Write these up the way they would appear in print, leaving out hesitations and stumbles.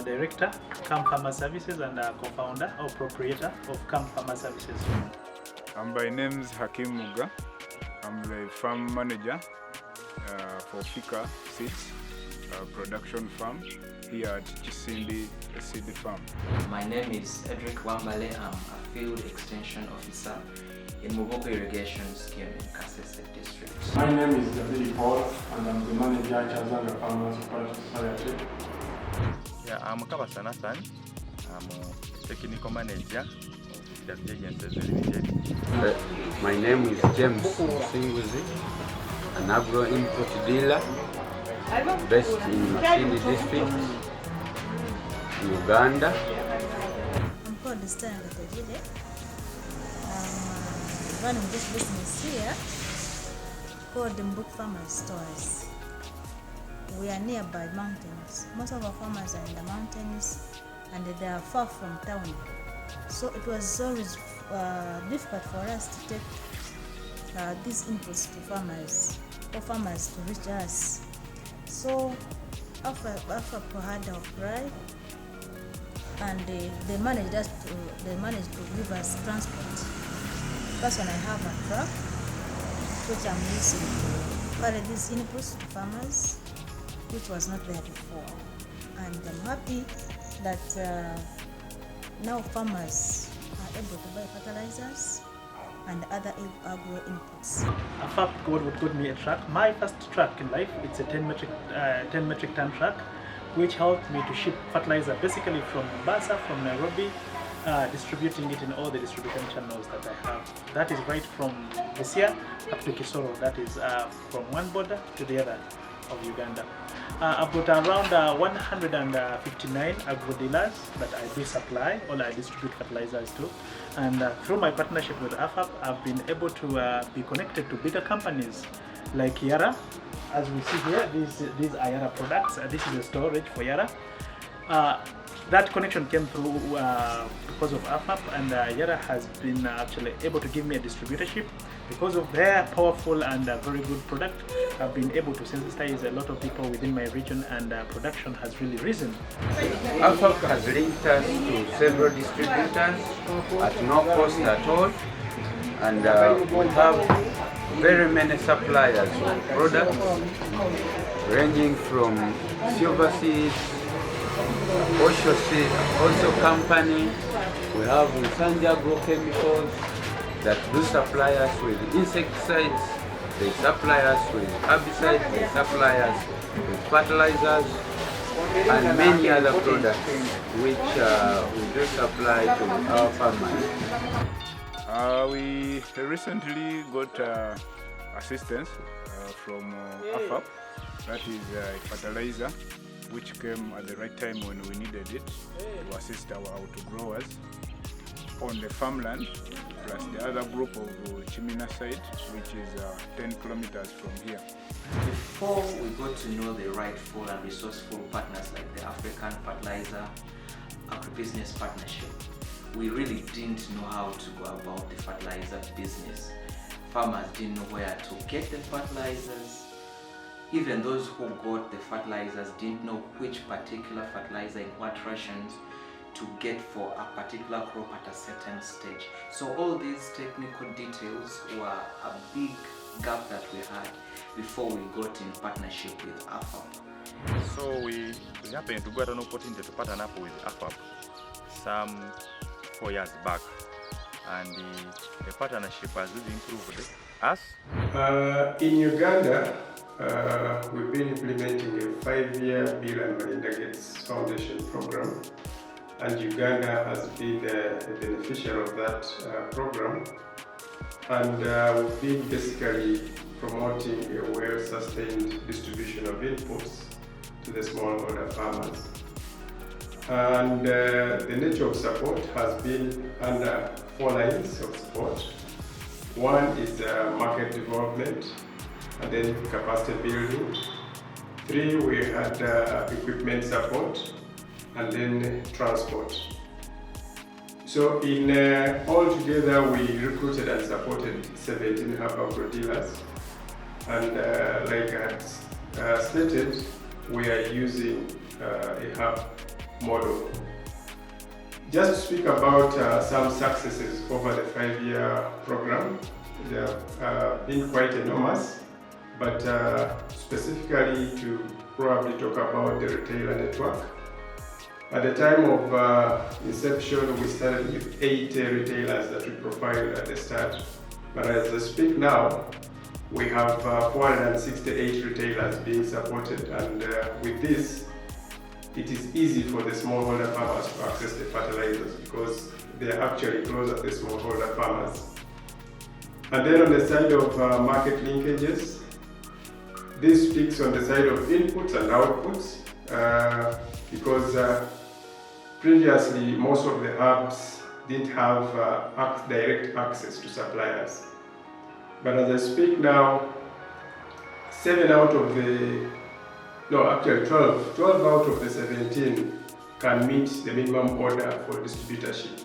Director, Camp Farmer Services, and co-founder or proprietor of Camp Farmer Services. My name is Hakim Muga. I'm the farm manager for Fika Seeds production farm here at Chisindi Seed Farm. My name is Edric Wambale. I'm a field extension officer in Muboko Irrigation Scheme in Kasese District. My name is David Paul and I'm the manager at Chazanga Farmers Cooperative Society. Yeah, I'm Kabasa Nathan. I'm a technical manager of the agencies limited. My name is James Singuzi, an agro import dealer based in Masindi District, Uganda. I'm called Stanga Tejide. I'm running this business here called the Mbuk Farmers Stores. We are nearby mountains. Most of our farmers are in the mountains and they are far from town. So it was always difficult for us to take these inputs to farmers, for farmers to reach us. So after had our cry, and they managed to give us transport. That's when I have a truck which I'm using to carry these inputs to farmers, which was not there before. And I'm happy that now farmers are able to buy fertilizers and other agro inputs. AFAP got me a truck. My first truck in life, it's a 10 metric ton truck, which helped me to ship fertilizer basically from Mombasa, from Nairobi, distributing it in all the distribution channels that I have. That is right from Busia up to Kisoro. That is from one border to the other of Uganda. I've got around 159 Agrodealers that I do supply, or I distribute fertilizers to. And through my partnership with AFAP, I've been able to be connected to bigger companies like Yara. As we see here, these are Yara products. This is a storage for Yara. That connection came through because of AFAP, and Yara has been actually able to give me a distributorship. Because of their powerful and very good product, I've been able to sensitize a lot of people within my region, and production has really risen. AFAP has linked us to several distributors at no cost at all, and we have very many suppliers of products ranging from silver seeds, also company. We have Sanja Agrochemicals that do supply us with insecticides, they supply us with herbicides, they supply us with fertilizers, and many other products which we do supply to our farmers. We recently got assistance from AFAP, that is fertilizer, which came at the right time when we needed it to assist our auto-growers on the farmland, plus the other group of Chimina side, which is 10 kilometers from here. Before we got to know the rightful and resourceful partners like the African Fertilizer Agribusiness Partnership, we really didn't know how to go about the fertilizer business. Farmers didn't know where to get the fertilizers. Even those who got the fertilizers didn't know which particular fertilizer in what rations to get for a particular crop at a certain stage. So all these technical details were a big gap that we had before we got in partnership with AFAP. So we happened to get an opportunity to partner up with AFAP some 4 years back, and the partnership has really improved us. In Uganda, we've been implementing a 5-year Bill and Melinda Gates Foundation program, and Uganda has been a beneficiary of that program. And we've been basically promoting a well-sustained distribution of inputs to the smallholder farmers. And the nature of support has been under 4 lines of support. One is market development, and then capacity building. 3, we had equipment support, and then transport. So in all together, we recruited and supported 17 Agrodealers, and like I had stated, we are using a hub model. Just to speak about some successes over the 5-year program, they have been quite enormous, but specifically to probably talk about the retailer network. At the time of inception, we started with 8 retailers that we profiled at the start. But as I speak now, we have 468 retailers being supported, and with this, it is easy for the smallholder farmers to access the fertilizers because they are actually close at the smallholder farmers. And then on the side of market linkages, this speaks on the side of inputs and outputs because previously most of the hubs didn't have direct access to suppliers. But as I speak now, 7 out of the, no actually 12 out of the 17 can meet the minimum order for distributorship.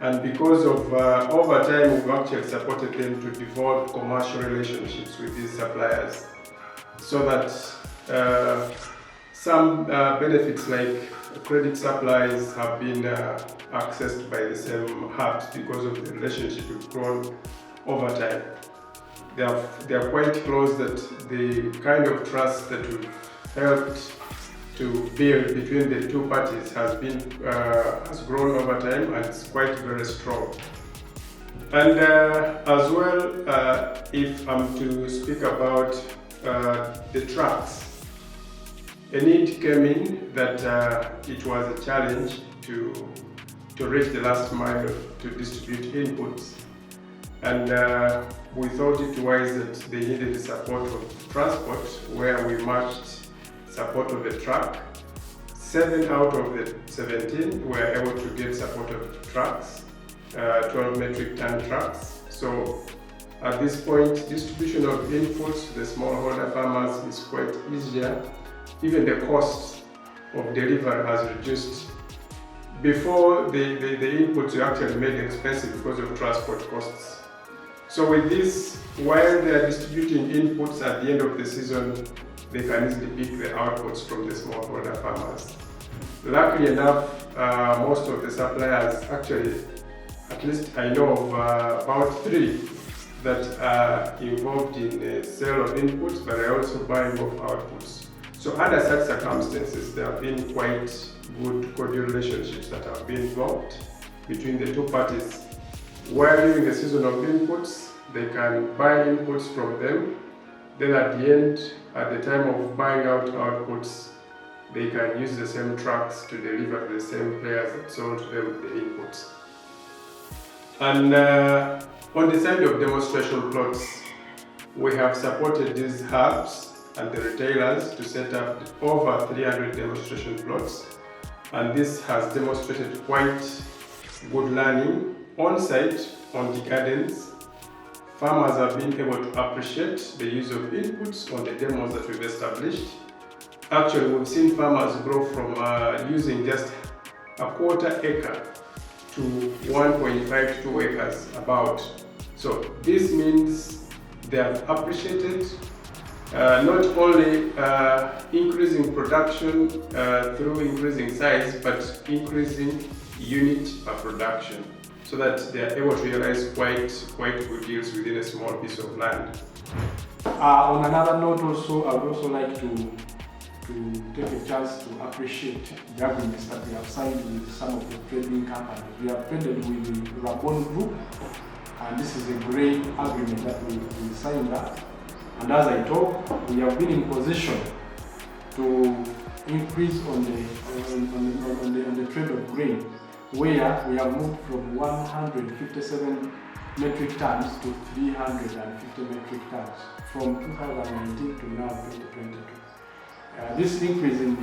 And because of over time, we've actually supported them to develop commercial relationships with these suppliers so that some benefits like credit supplies have been accessed by the same hubs because of the relationship we've grown over time. They are quite close, that the kind of trust that we've helped to build between the two parties has grown over time, and it's quite very strong. And as well, if I'm to speak about the trucks, a need came in that it was a challenge to reach the last mile to distribute inputs. And we thought it wise that they needed the support of transport, where we matched support of the truck. 7 out of the 17 were able to get support of trucks, 12 metric ton trucks. So at this point, distribution of inputs to the smallholder farmers is quite easier. Even the cost of delivery has reduced. Before, the inputs were actually made expensive because of transport costs. So with this, while they are distributing inputs at the end of the season, they can easily pick the outputs from the smallholder farmers. Luckily enough, most of the suppliers, actually, at least I know of about 3 that are involved in the sale of inputs, but are also buying of outputs. So under such circumstances, there have been quite good cordial relationships that have been developed between the two parties. While during the season of inputs, they can buy inputs from them. Then at the end, at the time of buying out outputs, they can use the same trucks to deliver to the same players that sold them the inputs. And on the side of demonstration plots, we have supported these hubs and the retailers to set up over 300 demonstration plots. And this has demonstrated quite good learning on site, on the gardens. Farmers have been able to appreciate the use of inputs on the demos that we've established. Actually, we've seen farmers grow from using just a quarter acre to 1.5 to 2 acres about. So this means they have appreciated not only increasing production through increasing size, but increasing unit per production, so that they are able to realize quite good deals within a small piece of land. On another note also, I would also like to take a chance to appreciate the agreements that we have signed with some of the trading companies. We have traded with the Rabon Group, and this is a great agreement that we signed that. And as I talk, we have been in position to increase on the trade of grain, where we have moved from 157 metric tons to 350 metric tons from 2019 to now 2022. This increase in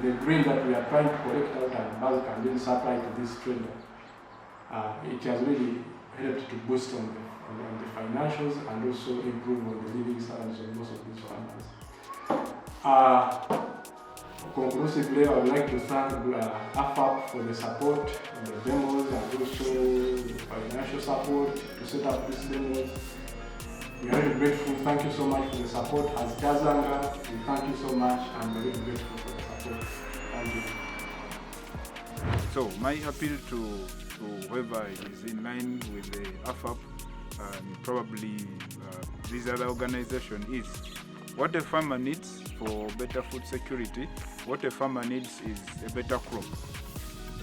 the grain that we are trying to collect out and bulk and then supply to this trader, it has really helped to boost on the financials and also improve on the living standards of most of these farmers. Conclusively, I would like to thank AFAP for the support on the demos and also the financial support to set up these demos. We are really grateful. Thank you so much for the support. As Jazanga, we thank you so much and we're really grateful for the support. Thank you. So my appeal to whoever is in line with the AFAP and probably these other organizations is what a farmer needs for better food security, what a farmer needs is a better crop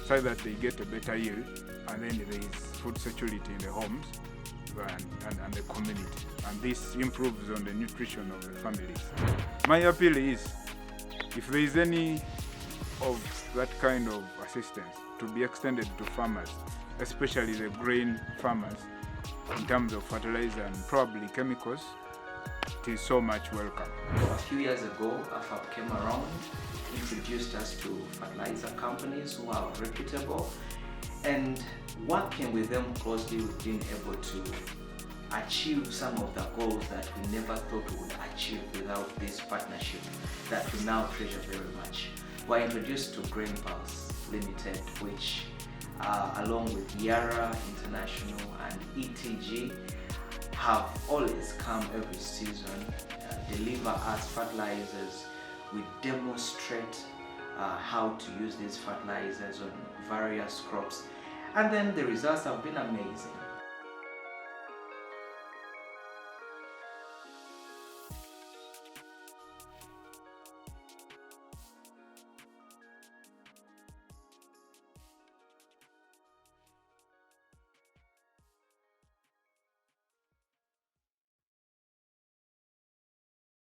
so that they get a better yield, and then there is food security in the homes and the community, and this improves on the nutrition of the families. My appeal is if there is any of that kind of assistance to be extended to farmers, especially the grain farmers, in terms of fertilizer and probably chemicals, it is so much welcome. A few years ago, AFAP came around, introduced us to fertilizer companies who are reputable, and working with them closely, we've been able to achieve some of the goals that we never thought we would achieve without this partnership that we now treasure very much. We're introduced to Grain Pulse Limited, which along with Yara International and ETG have always come every season, deliver us fertilizers. We demonstrate how to use these fertilizers on various crops, and then the results have been amazing.